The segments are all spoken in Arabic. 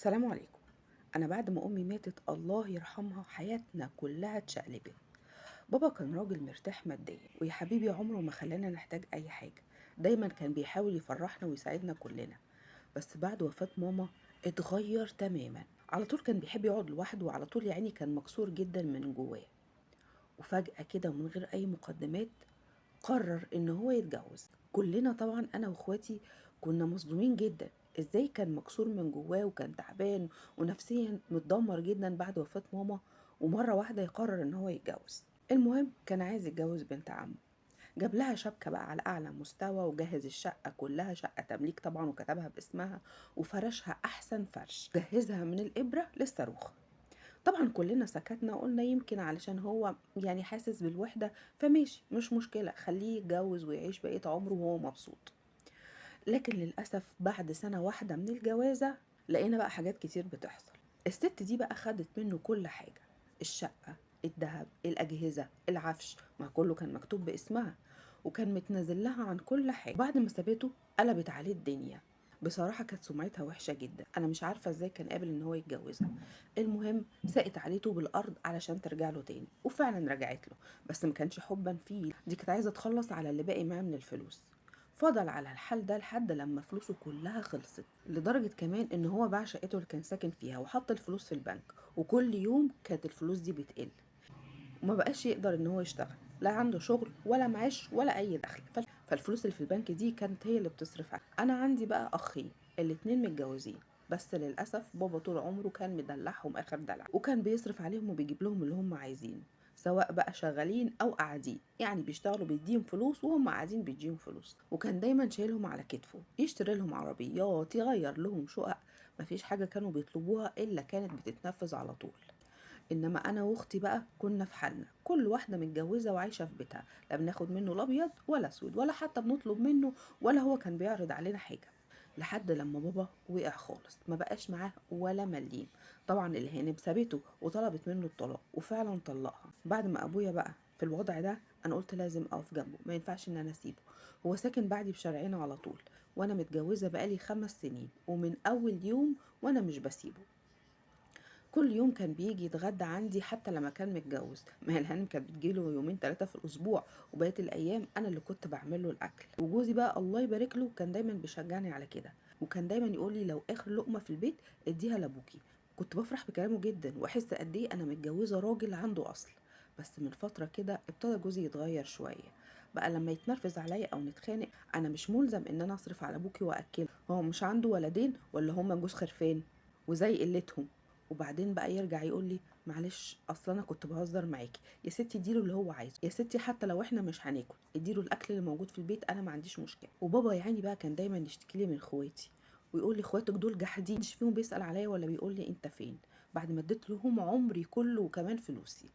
السلام عليكم. أنا بعد ما أمي ماتت الله يرحمها حياتنا كلها اتشقلبت. بابا كان راجل مرتاح ماديا ويا حبيبي عمره ما خلانا نحتاج أي حاجة. دايما كان بيحاول يفرحنا ويساعدنا كلنا. بس بعد وفاة ماما اتغير تماما. على طول كان بيحب يقعد لوحده وعلى طول يعني كان مكسور جدا من جواه. وفجأة كده ومن غير أي مقدمات قرر ان هو يتجوز. كلنا طبعا انا واخواتي كنا مصدومين جدا. ازاي كان مكسور من جواه وكان تعبان ونفسيا متدمر جدا بعد وفاة ماما ومرة واحدة يقرر ان هو يتجوز. المهم كان عايز يتجوز بنت عمه. جاب لها شبكة بقى على أعلى مستوى وجهز الشقة كلها شقة تمليك طبعا وكتبها باسمها وفرشها أحسن فرش جهزها من الإبرة للصاروخ. طبعا كلنا سكتنا وقلنا يمكن علشان هو يعني حاسس بالوحدة فماشي مش مشكلة خليه يتجوز ويعيش بقية عمره وهو مبسوط. لكن للأسف بعد سنة واحدة من الجوازة لقينا بقى حاجات كتير بتحصل. الست دي بقى خدت منه كل حاجة، الشقة، الذهب، الأجهزة، العفش، ما كله كان مكتوب باسمها وكان متنازل لها عن كل حاجة. بعد ما سابته قلبت عليه الدنيا. بصراحة كانت سمعتها وحشة جدا. أنا مش عارفة ازاي كان قابل ان هو يتجوزها. المهم سقت عليه طوب الأرض علشان ترجع له تاني وفعلا رجعت له. بس ما كانش حبا فيه، دي كانت عايزة تخلص على اللي باقي معاه من الفلوس. فضل على الحال ده لحد لما فلوسه كلها خلصت، لدرجة كمان ان هو باع شقته اللي كان ساكن فيها وحط الفلوس في البنك. وكل يوم كانت الفلوس دي بتقل وما بقاش يقدر ان هو يشتغل، لا عنده شغل ولا معاش ولا اي دخل. فالفلوس اللي في البنك دي كانت هي اللي بتصرف عليه. انا عندي بقى اخين الاتنين متجوزين، بس للاسف بابا طول عمره كان مدلعهم اخر دلع وكان بيصرف عليهم وبيجيب لهم اللي هم عايزينه، سواء بقى شغالين او قاعدين، يعني بيشتغلوا بيديهم فلوس وهم قاعدين بيديهم فلوس. وكان دايما شايلهم على كتفه، يشتري لهم عربيات، يغير لهم شقق. مفيش حاجة كانوا بيطلبوها الا كانت بتتنفذ على طول. انما انا واختي بقى كنا في حالنا، كل واحده متجوزه وعايشه في بيتها، لا بناخد منه الابيض ولا اسود ولا حتى بنطلب منه ولا هو كان بيعرض علينا حاجه. لحد لما بابا وقع خالص ما بقاش معاه ولا مليم. طبعا الهانم سابته وطلبت منه الطلاق وفعلا طلقها. بعد ما ابويا بقى في الوضع ده انا قلت لازم اقف جنبه، ما ينفعش ان انا اسيبه. هو ساكن بعدي بشارعين على طول وانا متجوزه بقالي 5 سنين ومن اول يوم وانا مش بسيبه. كل يوم كان بيجي يتغدى عندي حتى لما كان متجوز. ما هي الهانم كانت بتجيله يومين 3 في الاسبوع وبقية الايام انا اللي كنت بعمل له الاكل. وجوزي بقى الله يبارك له كان دايما بيشجعني على كده، وكان دايما يقول لي لو اخر لقمة في البيت اديها لابوكي. كنت بفرح بكلامه جدا واحس قد ايه انا متجوزة راجل عنده اصل. بس من فترة كده ابتدى جوزي يتغير شوية. بقى لما يتنرفز عليا او نتخانق انا مش ملزم ان انا اصرف على ابوكي واكله، هو مش عنده ولدين ولا هما جوز خرفان وزي قلتهم. وبعدين بقى يرجع يقول لي معلش اصل انا كنت بهزر معاكي يا ستي، اديله اللي هو عايزه يا ستي، حتى لو احنا مش هناكل اديله الاكل اللي موجود في البيت انا ما عنديش مشكله. وبابا يعني بقى كان دايما يشتكي لي من اخواتي ويقول لي اخواتك دول جحدين، مش فيهم بيسال عليا ولا بيقول لي انت فين، بعد ما اديت لهم عمري كله وكمان فلوسي.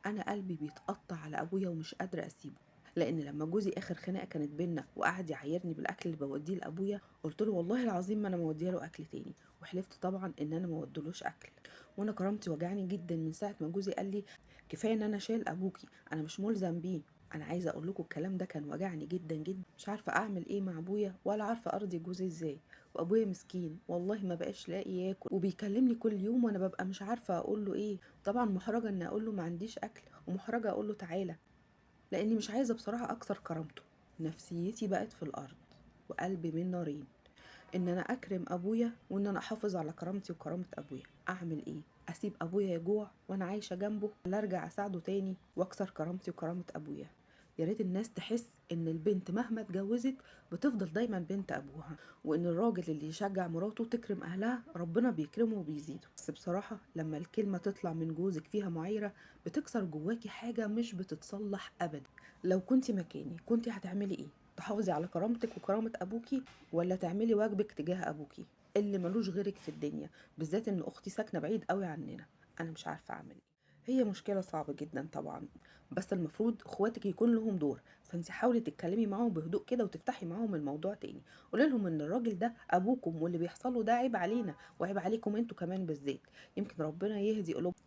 انا قلبي بيتقطع على ابويا ومش قادره اسيبه. لان لما جوزي اخر خناقه كانت بينا وقعد يعايرني بالاكل اللي بوديه لابويا قلت له والله العظيم ما انا موديه له اكل تاني، وحلفت طبعا ان انا ما ودلوش اكل. وانا كرامتي وجعني جدا من ساعه ما جوزي قال لي كفايه ان انا شايل ابوكي، انا مش ملزم بيه. انا عايزه اقول لكم الكلام ده كان وجعني جدا جدا، مش عارفه اعمل ايه مع ابويا ولا عارفه ارضي جوزي ازاي. وابويا مسكين والله ما بقاش لاقي ياكل وبيكلمني كل يوم وانا ببقى مش عارفه اقول له ايه. طبعا محرجه ان اقول له ما عنديش اكل ومحرجه اقول له تعالى، لاني مش عايزه بصراحه اكسر كرامته. نفسيتي بقت في الارض وقلبي من نارين، ان انا اكرم ابويا وان انا احافظ على كرامتي وكرامة ابويا. اعمل ايه؟ اسيب ابويا يجوع وانا عايشة جنبه ولا ارجع اساعده تاني واكسر كرامتي وكرامة ابويا؟ يا ريت الناس تحس ان البنت مهما اتجوزت بتفضل دايما بنت ابوها، وان الراجل اللي يشجع مراته تكرم اهلها ربنا بيكرمه وبيزيده. بس بصراحة لما الكلمة تطلع من جوزك فيها معايرة بتكسر جواكي حاجة مش بتتصلح ابدا. لو كنتي مكاني كنتي هتعملي ايه؟ تحافظي على كرامتك وكرامة ابوكي ولا تعملي واجبك تجاه ابوكي اللي ملوش غيرك في الدنيا؟ بالذات ان اختي ساكنه بعيد قوي عننا. انا مش عارفه اعمل ايه. هي مشكله صعبه جدا طبعا، بس المفروض اخواتك يكون لهم دور. فانت حاولي تتكلمي معاهم بهدوء كده وتفتحي معاهم الموضوع تاني. قولي لهم ان الراجل ده ابوكم واللي بيحصل له ده عيب علينا وعيب عليكم انتوا كمان بالذات. يمكن ربنا يهدي قلوبكم.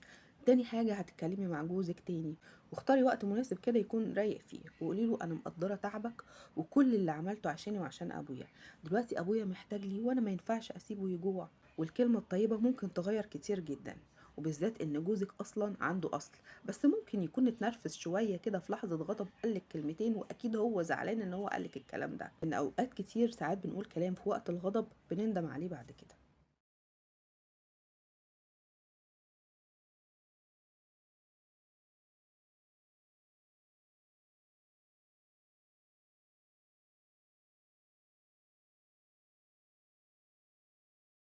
تاني حاجة هتتكلمي مع جوزك تاني واختاري وقت مناسب كده يكون رايق فيه وقولي له انا مقدرة تعبك وكل اللي عملته عشاني وعشان ابويا. دلوقتي ابويا محتاج لي وانا ما ينفعش اسيبه يجوع. والكلمة الطيبة ممكن تغير كتير جدا، وبالذات إن جوزك أصلا عنده أصل، بس ممكن يكون اتنرفز شوية كده في لحظة غضب، قالك كلمتين وأكيد هو زعلان إن هو قالك الكلام ده. إن أوقات كتير ساعات بنقول كلام في وقت الغضب بنندم عليه بعد كده.